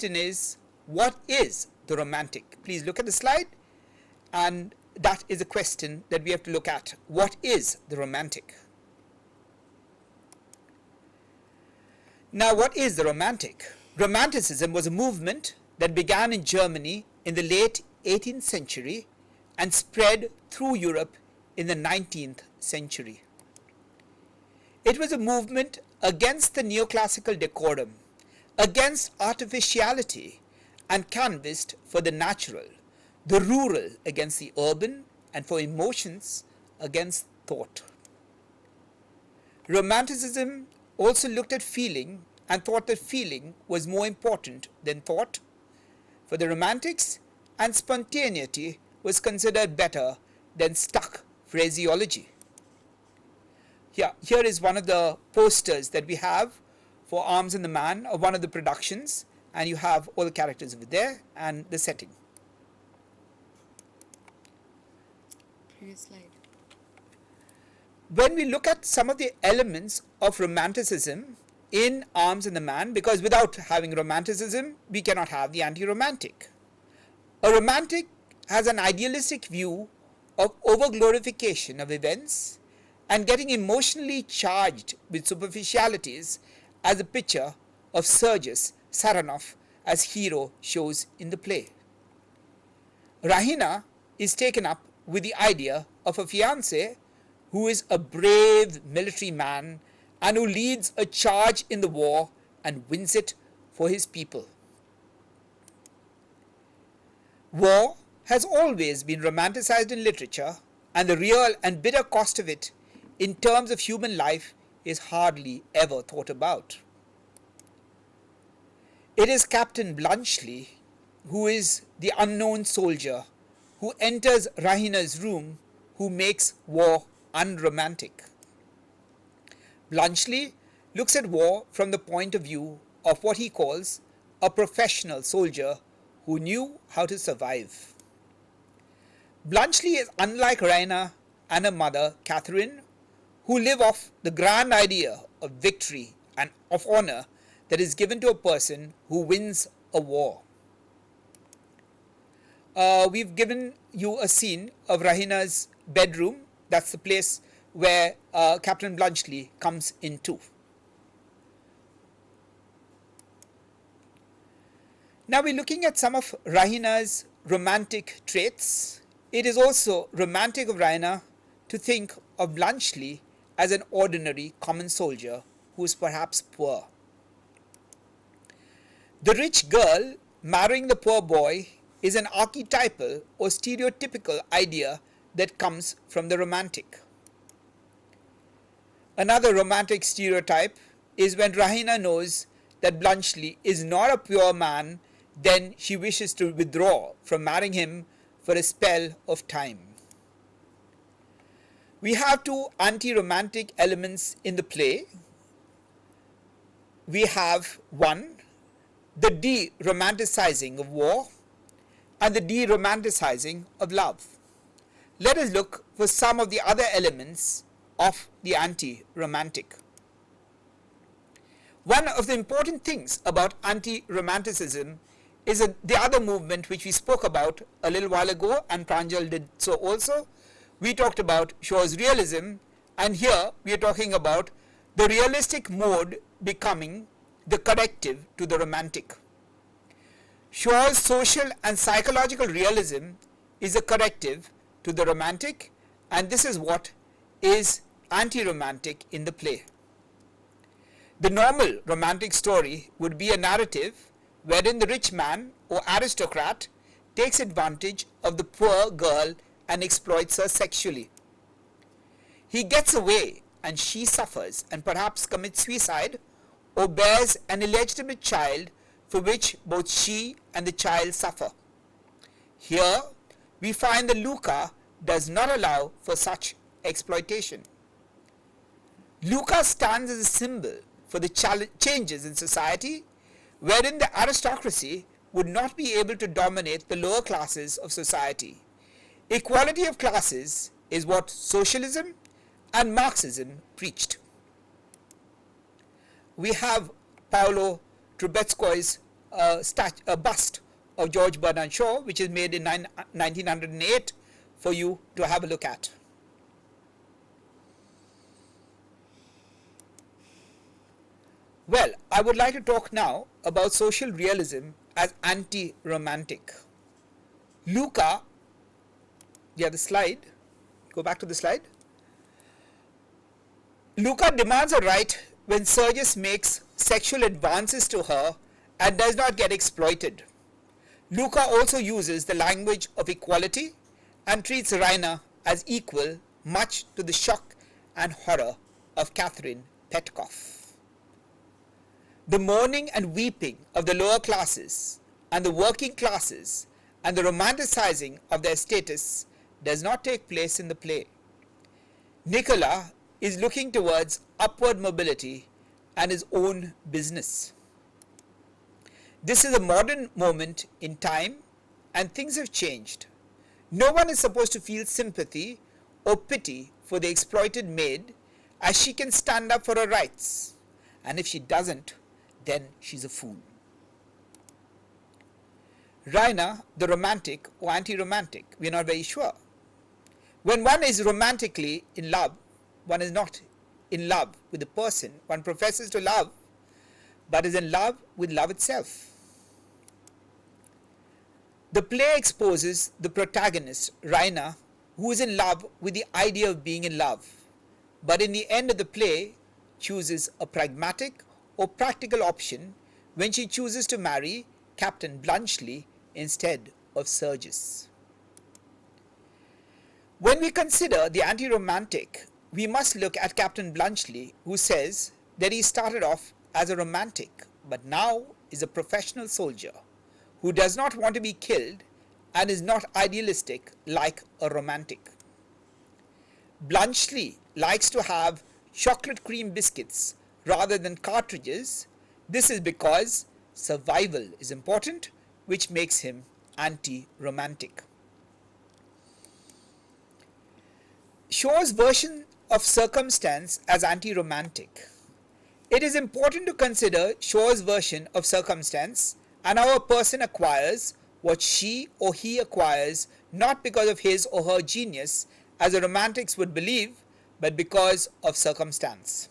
question is, what is the romantic? Please look at the slide, and that is a question that we have to look at. What is the romantic? Now, what is the romantic? Romanticism was a movement that began in Germany in the late 18th century and spread through Europe in the 19th century. It was a movement against the neoclassical decorum, against artificiality, and canvassed for the natural, the rural against the urban, and for emotions against thought. Romanticism also looked at feeling and thought that feeling was more important than thought. For the Romantics, and spontaneity was considered better than stuck phraseology. Here is one of the posters that we have for Arms and the Man of one of the productions, and you have all the characters over there and the setting. Previous slide. When we look at some of the elements of romanticism in Arms and the Man, because without having romanticism, we cannot have the anti-romantic. A romantic has an idealistic view of over-glorification of events and getting emotionally charged with superficialities, as the picture of Sergius Saranov as hero shows in the play. Rahina is taken up with the idea of a fiancé who is a brave military man and who leads a charge in the war and wins it for his people. War has always been romanticized in literature, and the real and bitter cost of it in terms of human life is hardly ever thought about. It is Captain Bluntschli, who is the unknown soldier who enters Rahina's room, who makes war unromantic. Bluntschli looks at war from the point of view of what he calls a professional soldier who knew how to survive. Bluntschli is unlike Rahina and her mother, Catherine, who live off the grand idea of victory and of honor that is given to a person who wins a war. We've given you a scene of Rahina's bedroom. That's the place where Captain Bluntschli comes into. Now we're looking at some of Rahina's romantic traits. It is also romantic of Rahina to think of Bluntschli as an ordinary common soldier who is perhaps poor. The rich girl marrying the poor boy is an archetypal or stereotypical idea that comes from the romantic. Another romantic stereotype is when Rahina knows that Bluntschli is not a pure man, then she wishes to withdraw from marrying him for a spell of time. We have two anti-romantic elements in the play. We have one, the de-romanticizing of war, and the de-romanticizing of love. Let us look for some of the other elements of the anti-romantic. One of the important things about anti-romanticism is the other movement which we spoke about a little while ago, and Pranjal did so also. We talked about Shaw's realism, and here we are talking about the realistic mode becoming the corrective to the romantic. Shaw's social and psychological realism is a corrective to the romantic, and this is what is anti-romantic in the play. The normal romantic story would be a narrative wherein the rich man or aristocrat takes advantage of the poor girl and exploits her sexually. He gets away and she suffers and perhaps commits suicide or bears an illegitimate child for which both she and the child suffer. Here we find that Luca does not allow for such exploitation. Luca stands as a symbol for the changes in society wherein the aristocracy would not be able to dominate the lower classes of society. Equality of classes is what socialism and Marxism preached. We have Paolo Trubetskoy's a bust of George Bernard Shaw, which is made in 1908 for you to have a look at. Well, I would like to talk now about social realism as anti-romantic. Luca, the slide, go back to the slide. Luca demands a right when Sergius makes sexual advances to her and does not get exploited. Luca also uses the language of equality and treats Rainer as equal, much to the shock and horror of Catherine Petkoff. The mourning and weeping of the lower classes and the working classes and the romanticizing of their status does not take place in the play. Nicola is looking towards upward mobility and his own business. This is a modern moment in time and things have changed. No one is supposed to feel sympathy or pity for the exploited maid, as she can stand up for her rights, and if she doesn't, then she's a fool. Rainer, the romantic or anti-romantic, we are not very sure. When one is romantically in love, one is not in love with the person one professes to love, but is in love with love itself. The play exposes the protagonist, Rainer, who is in love with the idea of being in love, but in the end of the play chooses a pragmatic or practical option when she chooses to marry Captain Bluntschli instead of Sergius. When we consider the anti-romantic, we must look at Captain Bluntschli, who says that he started off as a romantic but now is a professional soldier who does not want to be killed and is not idealistic like a romantic. Bluntschli likes to have chocolate cream biscuits rather than cartridges. This is because survival is important, which makes him anti-romantic. Shaw's version of circumstance as anti-romantic. It is important to consider Shaw's version of circumstance and how a person acquires what she or he acquires not because of his or her genius, as the romantics would believe, but because of circumstance.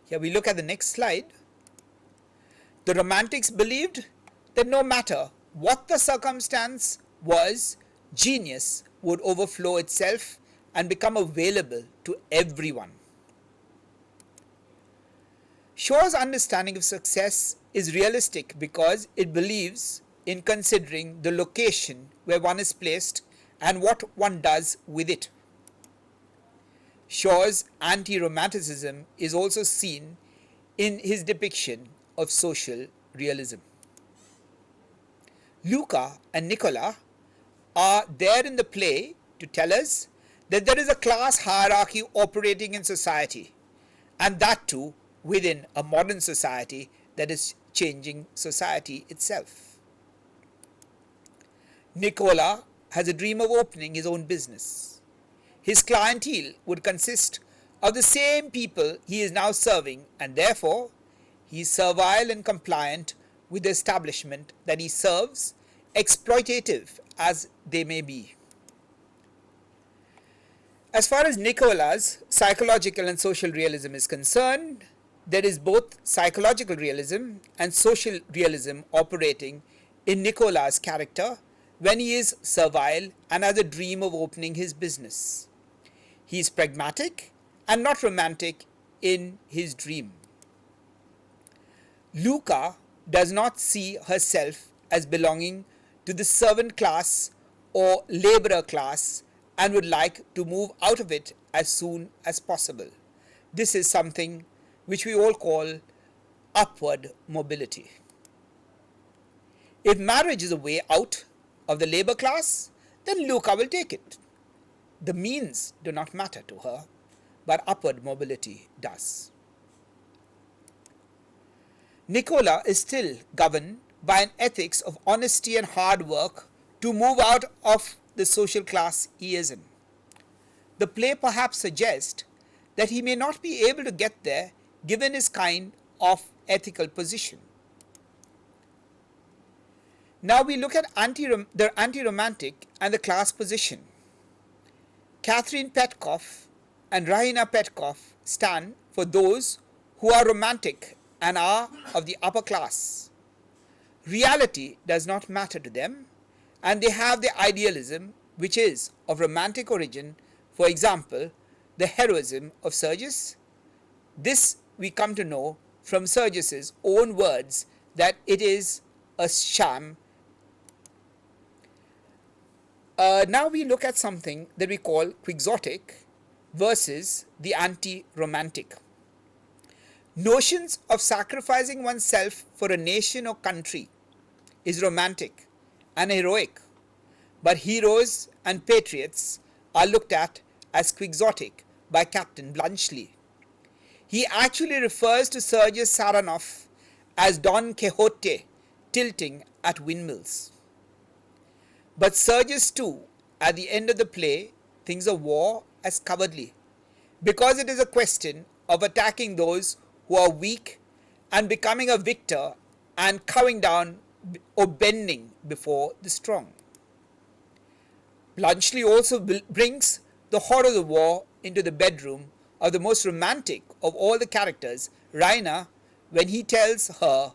Here we look at the next slide. The romantics believed that no matter what the circumstance was, genius would overflow itself and become available to everyone. Shaw's understanding of success is realistic because it believes in considering the location where one is placed and what one does with it. Shaw's anti-romanticism is also seen in his depiction of social realism. Luca and Nicola are there in the play to tell us that there is a class hierarchy operating in society, and that too within a modern society that is changing society itself. Nicola has a dream of opening his own business. His clientele would consist of the same people he is now serving, and therefore he is servile and compliant with the establishment that he serves, exploitative as they may be. As far as Nicola's psychological and social realism is concerned, there is both psychological realism and social realism operating in Nicola's character when he is servile and has a dream of opening his business. He is pragmatic and not romantic in his dream. Luca does not see herself as belonging to the servant class or laborer class and would like to move out of it as soon as possible. This is something which we all call upward mobility. If marriage is a way out of the labor class, then Luca will take it. The means do not matter to her, but upward mobility does. Nicola is still governed by an ethics of honesty and hard work to move out of the social class he is in. The play perhaps suggests that he may not be able to get there given his kind of ethical position. Now we look at the anti-romantic and the class position. Catherine Petkoff and Rahina Petkoff stand for those who are romantic and are of the upper class. Reality does not matter to them, and they have the idealism which is of romantic origin, for example, the heroism of Sergius. This we come to know from Sergius's own words that it is a sham. Now we look at something that we call quixotic versus the anti-romantic. Notions of sacrificing oneself for a nation or country is romantic and heroic, but heroes and patriots are looked at as quixotic by Captain Bluntschli. He actually refers to Sergius Saranoff as Don Quixote tilting at windmills. But Sergius too, at the end of the play, thinks of war as cowardly, because it is a question of attacking those who are weak and becoming a victor and cowering down or bending before the strong. Bluntschli also brings the horror of the war into the bedroom of the most romantic of all the characters, Raina, when he tells her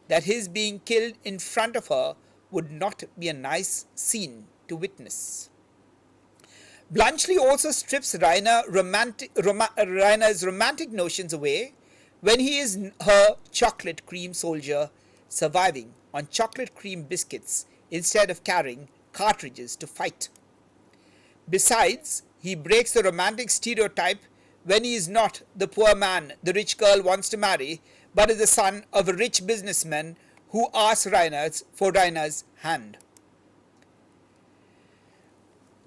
that his being killed in front of her would not be a nice scene to witness. Bluntschli also strips Raina's romantic notions away when he is her chocolate cream soldier surviving on chocolate cream biscuits instead of carrying cartridges to fight. Besides, he breaks the romantic stereotype when he is not the poor man the rich girl wants to marry, but is the son of a rich businessman who asks for Raina's hand.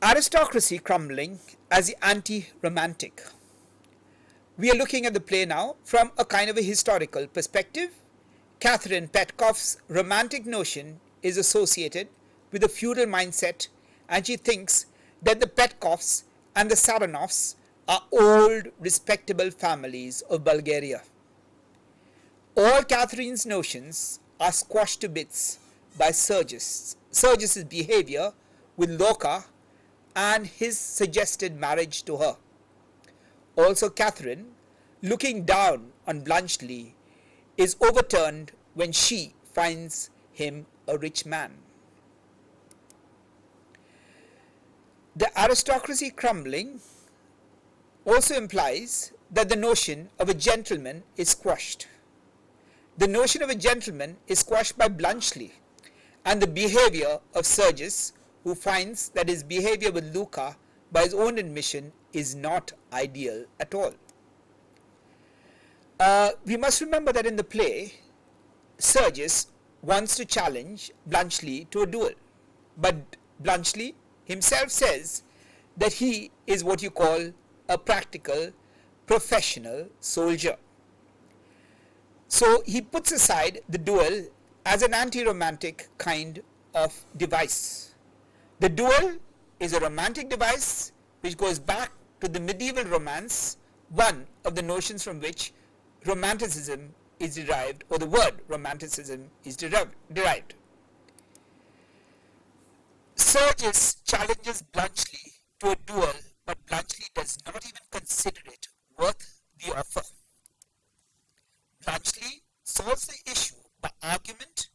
Aristocracy crumbling as the anti-romantic. We are looking at the play now from a kind of a historical perspective. Catherine Petkoff's romantic notion is associated with a feudal mindset, and she thinks that the Petkoffs and the Saranoffs are old, respectable families of Bulgaria. All Catherine's notions are squashed to bits by Sergius's behavior with Loka and his suggested marriage to her. Also, Catherine, looking down on Bluntschli, is overturned when she finds him a rich man. The aristocracy crumbling also implies that the notion of a gentleman is squashed. The notion of a gentleman is squashed by Bluntschli, and the behavior of Sergius, who finds that his behavior with Luca, by his own admission, is not ideal at all. We must remember that in the play, Sergius wants to challenge Bluntschli to a duel, but Bluntschli himself says that he is what you call a practical, professional soldier. So he puts aside the duel as an anti-romantic kind of device. The duel is a romantic device which goes back to the medieval romance, one of the notions from which romanticism is derived, or the word romanticism is derived. Sergius challenges Bluntschli to a duel, but Bluntschli does not even consider it worth the offer. Bluntschli solves the issue by argument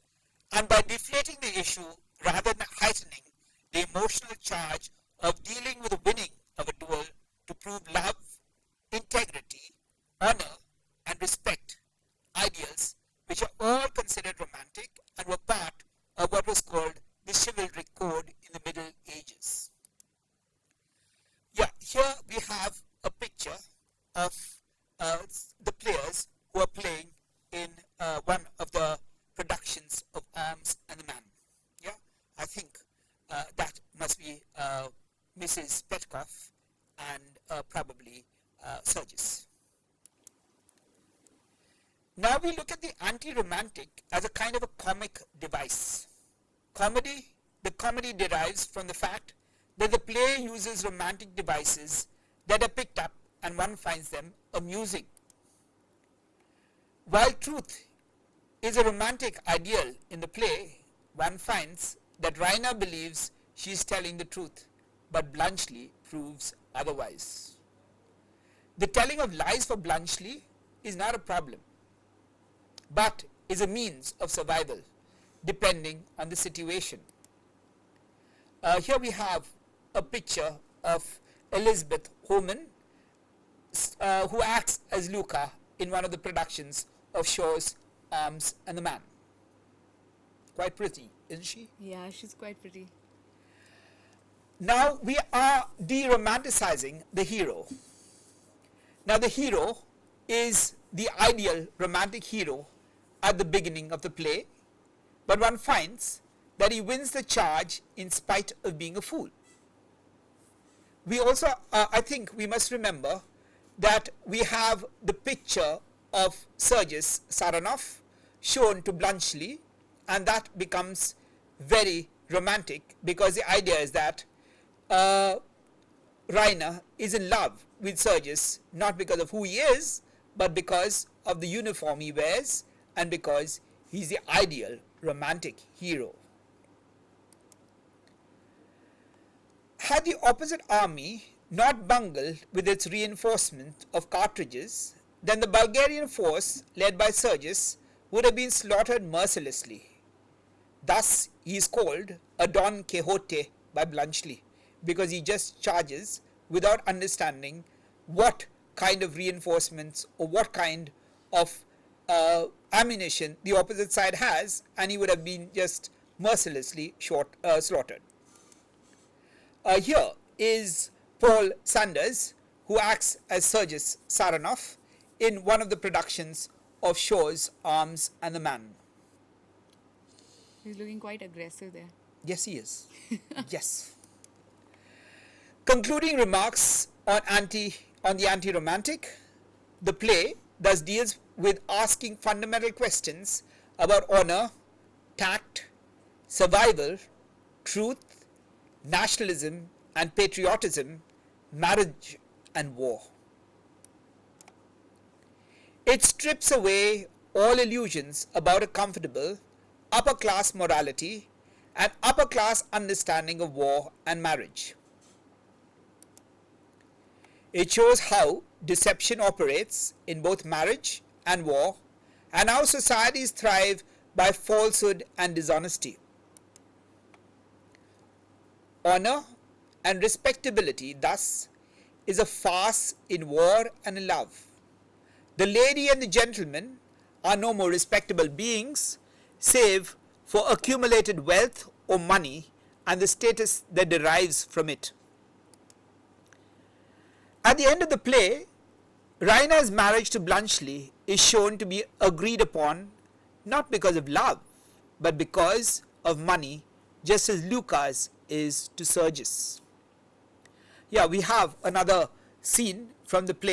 and by deflating the issue rather than heightening the emotional charge of dealing with the winning of a duel to prove love, integrity, honor, and respect, ideals which are all considered romantic and were part of what was called the chivalric code in the Middle Ages. Yeah, here we have a picture of the players who are playing in one of the productions of Arms and the Man. Yeah, I think that must be Mrs. Petkoff and probably Sergius. Now we look at the anti-romantic as a kind of a comic device. The comedy derives from the fact that the play uses romantic devices that are picked up and one finds them amusing. While truth is a romantic ideal in the play, one finds that Raina believes she is telling the truth, but Bluntschli proves otherwise. The telling of lies for Bluntschli is not a problem, but is a means of survival depending on the situation. Here we have a picture of Elizabeth Homan, who acts as Luca in one of the productions of Shaw's Arms and the Man. Quite pretty, isn't she? Yeah, she's quite pretty. Now we are de-romanticizing the hero. Now the hero is the ideal romantic hero at the beginning of the play, but one finds that he wins the charge in spite of being a fool. We also, I think we must remember that we have the picture of Sergius Saranov shown to Bluntschli, and that becomes very romantic because the idea is that Rainer is in love with Sergius not because of who he is, but because of the uniform he wears and because he's the ideal romantic hero. Had the opposite army not bungled with its reinforcement of cartridges, then the Bulgarian force led by Sergius would have been slaughtered mercilessly. Thus he is called a Don Quixote by Bluntschli, because he just charges without understanding what kind of reinforcements or what kind of ammunition the opposite side has, and he would have been just mercilessly slaughtered. Here is Paul Sanders, who acts as Sergius Saranov in one of the productions of Shaw's Arms and the Man. He's looking quite aggressive there. Yes, he is. Yes. Concluding remarks on the anti-romantic, the play thus deals with asking fundamental questions about honor, tact, survival, truth, nationalism and patriotism, marriage and war. It strips away all illusions about a comfortable upper-class morality and upper-class understanding of war and marriage. It shows how deception operates in both marriage and war, and how societies thrive by falsehood and dishonesty. Honor and respectability, thus, is a farce in war and in love. The lady and the gentleman are no more respectable beings, save for accumulated wealth or money and the status that derives from it. At the end of the play, Rainer's marriage to Bluntschli is shown to be agreed upon not because of love, but because of money, just as Luca's is to Sergius. Yeah, we have another scene from the play